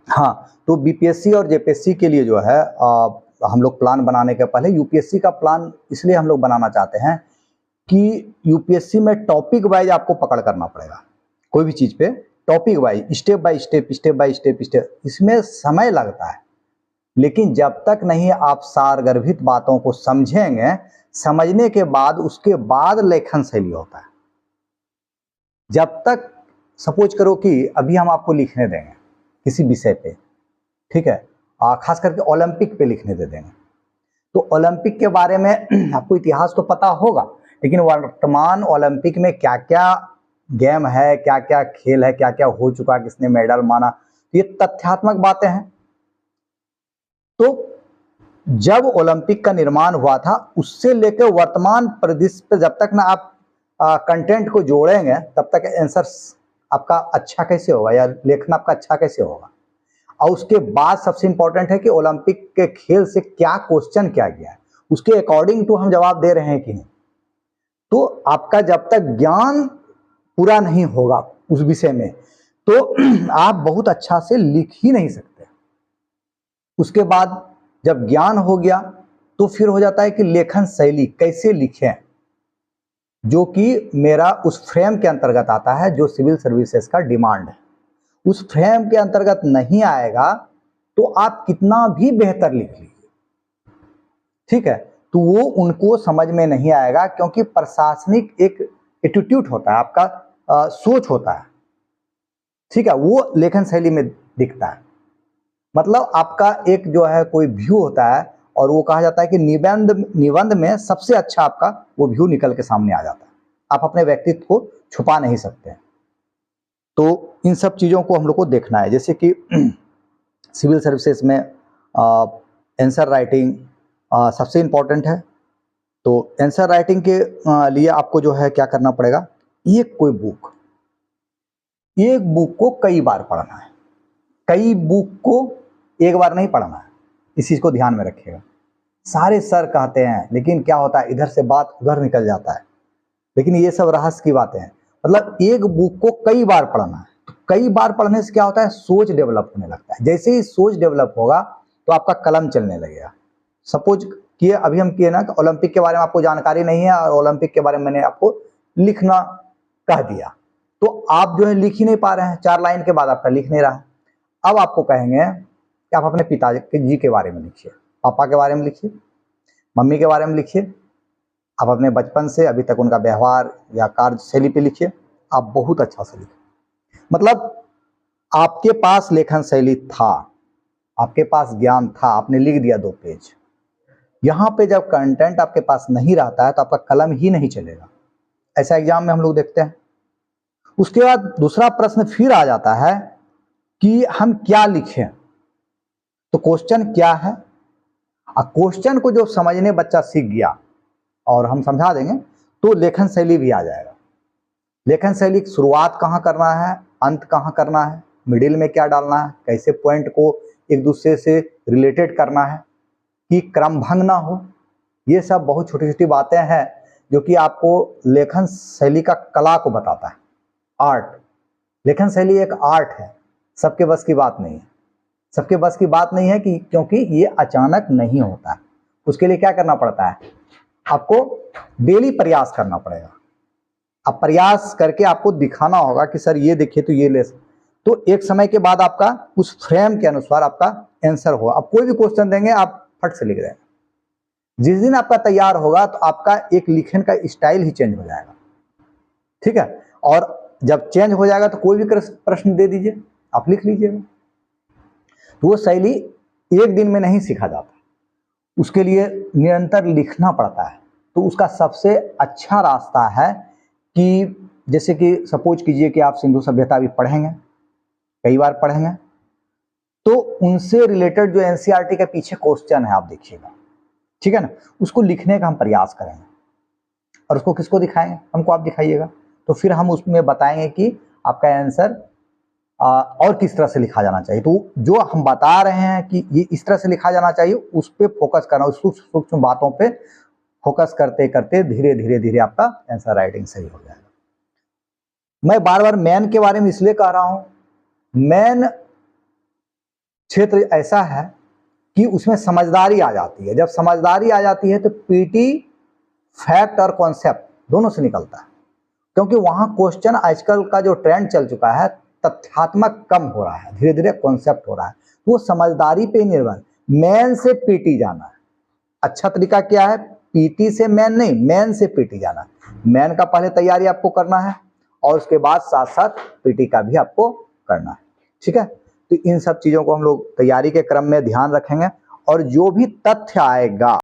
हाँ, तो बीपीएससी और जेपीएससी के लिए जो है हम लोग प्लान बनाने के पहले यूपीएससी का प्लान इसलिए हम लोग बनाना चाहते हैं कि यूपीएससी में टॉपिक वाइज आपको पकड़ करना पड़ेगा। कोई भी चीज़ पे topic wise, step by step, step by step, इसमें समय लगता है। लेकिन जब तक नहीं आप सारगर्भित बातों को समझेंगे, समझने के बाद उसके बाद लेखन शैली होता है। जब तक सपोज करो कि अभी हम आपको लिखने देंगे किसी विषय पे, ठीक है, खास करके ओलंपिक पे लिखने दे देंगे, तो ओलंपिक के बारे में आपको इतिहास तो पता होगा, लेकिन वर्तमान ओलंपिक में क्या क्या गेम है, क्या क्या खेल है, क्या क्या हो चुका, किसने मेडल माना, ये तथ्यात्मक बातें हैं। तो जब ओलंपिक का निर्माण हुआ था उससे लेकर वर्तमान परिदृश्य पे जब तक ना आप कंटेंट को जोड़ेंगे तब तक आंसर आपका अच्छा कैसे होगा या लेखन आपका अच्छा कैसे होगा। और उसके बाद सबसे इंपॉर्टेंट है कि ओलंपिक के खेल से क्या क्वेश्चन किया गया है, उसके अकॉर्डिंग टू हम जवाब दे रहे हैं कि नहीं। तो आपका जब तक ज्ञान पूरा नहीं होगा उस विषय में तो आप बहुत अच्छा से लिख ही नहीं सकते। उसके बाद जब ज्ञान हो गया तो फिर हो जाता है कि लेखन शैली कैसे लिखें, जो कि मेरा उस फ्रेम के अंतर्गत आता है जो सिविल सर्विसेज का डिमांड है। उस फ्रेम के अंतर्गत नहीं आएगा तो आप कितना भी बेहतर लिख लीजिए, ठीक है, तो वो उनको समझ में नहीं आएगा, क्योंकि प्रशासनिक एक एटीट्यूड होता है, आपका सोच होता है, ठीक है, वो लेखन शैली में दिखता है। मतलब आपका एक जो है कोई व्यू होता है और वो कहा जाता है कि निबंध में सबसे अच्छा आपका वो व्यू निकल के सामने आ जाता है, आप अपने व्यक्तित्व को छुपा नहीं सकते। तो इन सब चीज़ों को हम लोग को देखना है, जैसे कि सिविल सर्विसेज में आंसर राइटिंग सबसे इम्पोर्टेंट है। तो आंसर राइटिंग के लिए आपको जो है क्या करना पड़ेगा, एक बुक को कई बार पढ़ना है, कई बुक को एक बार नहीं पढ़ना है, इस चीज़ को ध्यान में रखिएगा। सारे सर कहते हैं, लेकिन क्या होता है इधर से बात उधर निकल जाता है, लेकिन ये सब रहस्य की बातें हैं। मतलब एक बुक को कई बार पढ़ना है, तो कई बार पढ़ने से क्या होता है, सोच डेवलप होने लगता है। जैसे ही सोच डेवलप होगा तो आपका कलम चलने लगेगा। सपोज किए अभी हम किए ना कि ओलंपिक के बारे में आपको जानकारी नहीं है और ओलंपिक के बारे में मैंने आपको लिखना कह दिया, तो आप जो है लिख ही नहीं पा रहे हैं, 4 लाइन के बाद आपका लिख नहीं रहा है। अब आपको कहेंगे कि आप अपने पिताजी जी के बारे में लिखिए, पापा के बारे में लिखिए, मम्मी के बारे में लिखिए, आप अपने बचपन से अभी तक उनका व्यवहार या कार्यशैली पे लिखिए, आप बहुत अच्छा से लिखें। मतलब आपके पास लेखन शैली था, आपके पास ज्ञान था, आपने लिख दिया 2 पेज। यहाँ पे जब कंटेंट आपके पास नहीं रहता है तो आपका कलम ही नहीं चलेगा। ऐसा एग्जाम में हम लोग देखते हैं। उसके बाद दूसरा प्रश्न फिर आ जाता है कि हम क्या लिखें, तो क्वेश्चन क्या है, क्वेश्चन को जो समझने बच्चा सीख गया और हम समझा देंगे तो लेखन शैली भी आ जाएगा। लेखन शैली की शुरुआत कहाँ करना है, अंत कहाँ करना है, मिडिल में क्या डालना है, कैसे पॉइंट को एक दूसरे से रिलेटेड करना है कि क्रम भंग ना हो, ये सब बहुत छोटी छोटी बातें हैं जो कि आपको लेखन शैली का कला को बताता है। आर्ट, लेखन शैली एक आर्ट है, सबके बस की बात नहीं है। सबके बस की बात नहीं है कि क्योंकि ये अचानक नहीं होता है, उसके लिए क्या करना पड़ता है, आपको डेली प्रयास करना पड़ेगा। अब प्रयास करके आपको दिखाना होगा कि सर ये देखिए तो ये ले, तो एक समय के बाद आपका उस फ्रेम के अनुसार आपका आंसर होगा। अब कोई भी क्वेश्चन देंगे आप फट से लिख देंगे। जिस दिन आपका तैयार होगा तो आपका एक लिखने का स्टाइल ही चेंज हो जाएगा, ठीक है, और जब चेंज हो जाएगा तो कोई भी प्रश्न दे दीजिए, आप लिख लीजिएगा। तो वो शैली एक दिन में नहीं सीखा जाता, उसके लिए निरंतर लिखना पड़ता है। तो उसका सबसे अच्छा रास्ता है कि जैसे कि सपोज कीजिए कि आप सिंधु सभ्यता भी पढ़ेंगे, कई बार पढ़ेंगे, तो उनसे रिलेटेड जो एनसीईआरटी के पीछे क्वेश्चन है आप देखिएगा, ठीक है ना, उसको लिखने का हम प्रयास करेंगे और उसको किसको दिखाएंगे, हमको आप दिखाइएगा, तो फिर हम उसमें बताएंगे कि आपका आंसर और किस तरह से लिखा जाना चाहिए। तो जो हम बता रहे हैं कि ये इस तरह से लिखा जाना चाहिए, उस पर फोकस करना, उस सूक्ष्म बातों पे फोकस करते करते धीरे धीरे धीरे आपका आंसर राइटिंग सही हो जाएगा। मैं बार बार मैन के बारे में इसलिए कह रहा हूं, मैन क्षेत्र ऐसा है कि उसमें समझदारी आ जाती है। जब समझदारी आ जाती है तो पीटी फैक्ट और कॉन्सेप्ट दोनों से निकलता है, क्योंकि वहां क्वेश्चन आजकल का जो ट्रेंड चल चुका है तथ्यात्मक कम हो रहा है, धीरे धीरे कॉन्सेप्ट हो रहा है, तो वो समझदारी पे निर्भर। मेन से पीटी जाना है, अच्छा तरीका क्या है, पीटी से मेन नहीं, मेन से पीटी जाना है। मेन का पहले तैयारी आपको करना है और उसके बाद साथ साथ पीटी का भी आपको करना है, ठीक है। तो इन सब चीजों को हम लोग तैयारी के क्रम में ध्यान रखेंगे और जो भी तथ्य आएगा